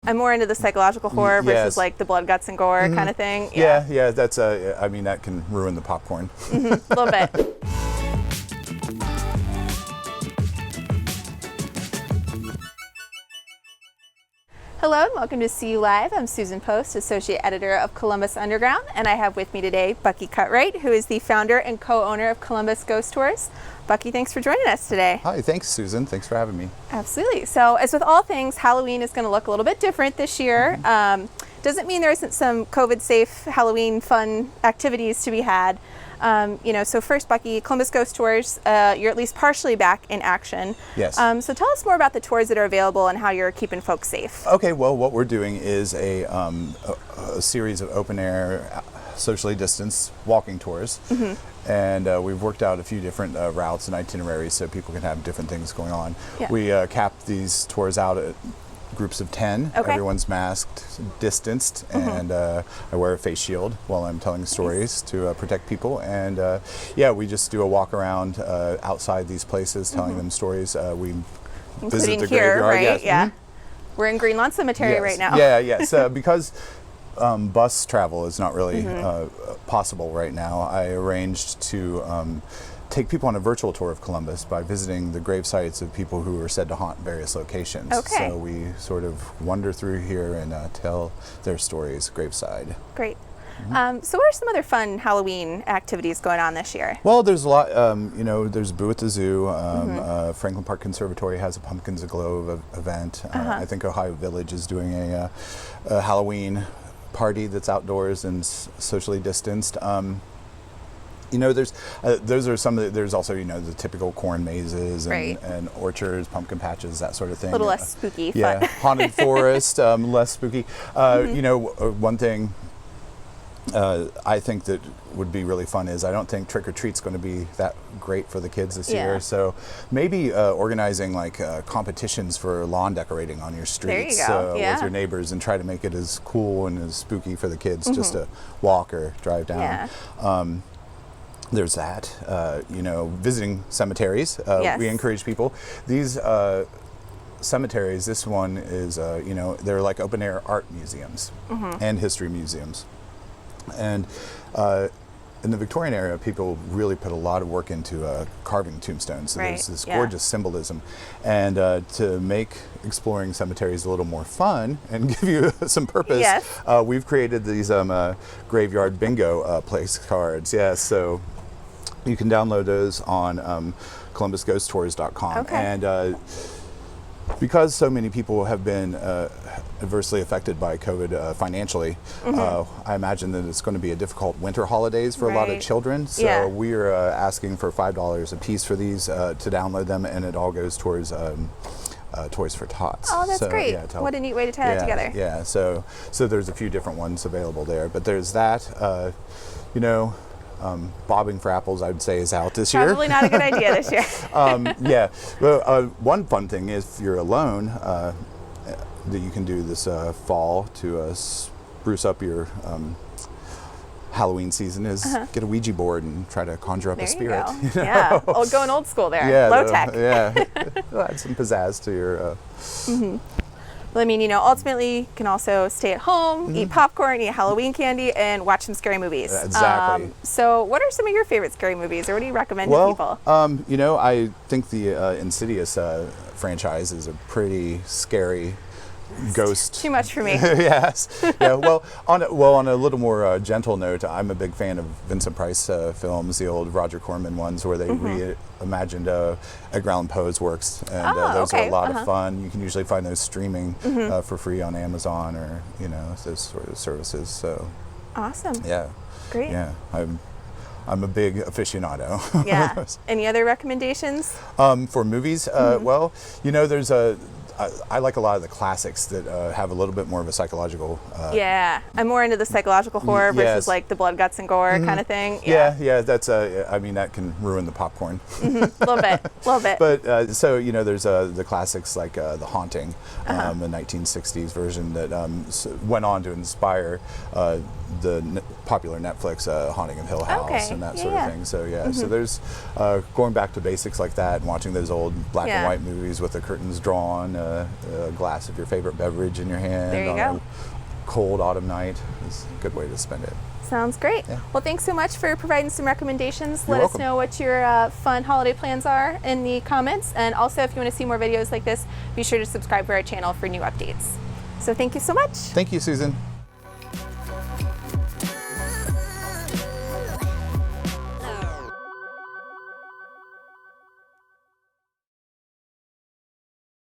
I'm more into the psychological horror versus like the blood, guts, and gore kind of thing. Yeah, that's I mean, that can ruin the popcorn. A little bit. Hello and welcome to See You Live. I'm Susan Post, Associate Editor of Columbus Underground, and I have with me today Bucky Cutright, who is the founder and co-owner of Columbus Ghost Tours. Bucky, thanks for joining us today. Hi, thanks Susan. Thanks for having me. Absolutely. So as with all things, Halloween is going to look a little bit different this year. Doesn't mean there isn't some COVID-safe Halloween fun activities to be had. So first, Bucky, Columbus Ghost Tours, you're at least partially back in action. Yes. So tell us more about the tours that are available and how you're keeping folks safe. Okay, well, what we're doing is a series of open-air, socially distanced walking tours. And we've worked out a few different routes and itineraries so people can have different things going on. Yeah. We cap these tours out at groups of 10. Okay. Everyone's masked, distanced, and I wear a face shield while I'm telling stories to protect people. And we just do a walk around outside these places, telling them stories. We visit the here, graveyard. right? Yes. Yeah. We're in Green Lawn Cemetery right now. Yes. Because bus travel is not really possible right now, I arranged to take people on a virtual tour of Columbus by visiting the grave sites of people who are said to haunt various locations. Okay. So we sort of wander through here and tell their stories graveside. Great. So what are some other fun Halloween activities going on this year? Well, there's a lot, there's Boo at the Zoo. Franklin Park Conservatory has a Pumpkins Aglow event. I think Ohio Village is doing a Halloween party that's outdoors and socially distanced. Those are some of there's also, the typical corn mazes and orchards, pumpkin patches, that sort of thing. A little less spooky. Yeah, haunted forest, less spooky. One thing I think that would be really fun is I don't think trick or treat's going to be that great for the kids this year. So maybe organizing competitions for lawn decorating on your streets with your neighbors and try to make it as cool and as spooky for the kids just to walk or drive down. Yeah. There's that. Visiting cemeteries. We encourage people. These cemeteries, this one is, they're like open air art museums and history museums. And in the Victorian era, people really put a lot of work into carving tombstones. So there's this gorgeous symbolism. And to make exploring cemeteries a little more fun and give you some purpose, we've created these graveyard bingo place cards. So you can download those on columbusghosttours.com. And because so many people have been adversely affected by COVID financially, I imagine that it's going to be a difficult winter holidays for a lot of children. So we're asking for $5 a piece for these to download them, and it all goes towards Toys for Tots. Oh, that's great. What a neat way to tie that together. Yeah, so there's a few different ones available there. But there's that, bobbing for apples, I would say, is out this year. Probably not a good idea this year. Well, one fun thing is if you're alone, that you can do this fall to spruce up your Halloween season is get a Ouija board and try to conjure up a spirit. You go. Yeah, going old school there. Low tech. It'll add some pizzazz to your. Well, I mean, ultimately, you can also stay at home, eat popcorn, eat Halloween candy, and watch some scary movies. Exactly. So what are some of your favorite scary movies, or what do you recommend to people? I think the Insidious franchise is a pretty scary ghost. Too much for me. Yes. Yeah. Well, on a little more gentle note, I'm a big fan of Vincent Price films, the old Roger Corman ones, where they reimagined Edgar Allan Poe's works, and those are a lot of fun. You can usually find those streaming for free on Amazon or those sort of services. So. Awesome. Yeah. Great. Yeah. I'm a big aficionado. Yeah. Any other recommendations? For movies? Well, there's I like a lot of the classics that have a little bit more of a psychological. I'm more into the psychological horror versus like the blood, guts, and gore kind of thing. Yeah. That's I mean, that can ruin the popcorn. A little bit. But there's the classics like The Haunting, the 1960s version that went on to inspire the popular Netflix Haunting of Hill House and that sort of thing. So yeah, so there's going back to basics like that and watching those old black and white movies with the curtains drawn, a glass of your favorite beverage in your hand there you on go. a cold autumn night is a good way to spend it. Sounds great. Yeah. Well, thanks so much for providing some recommendations. You're Let welcome. us know what your fun holiday plans are in the comments. And also, if you want to see more videos like this, be sure to subscribe to our channel for new updates. So thank you so much. Thank you, Susan.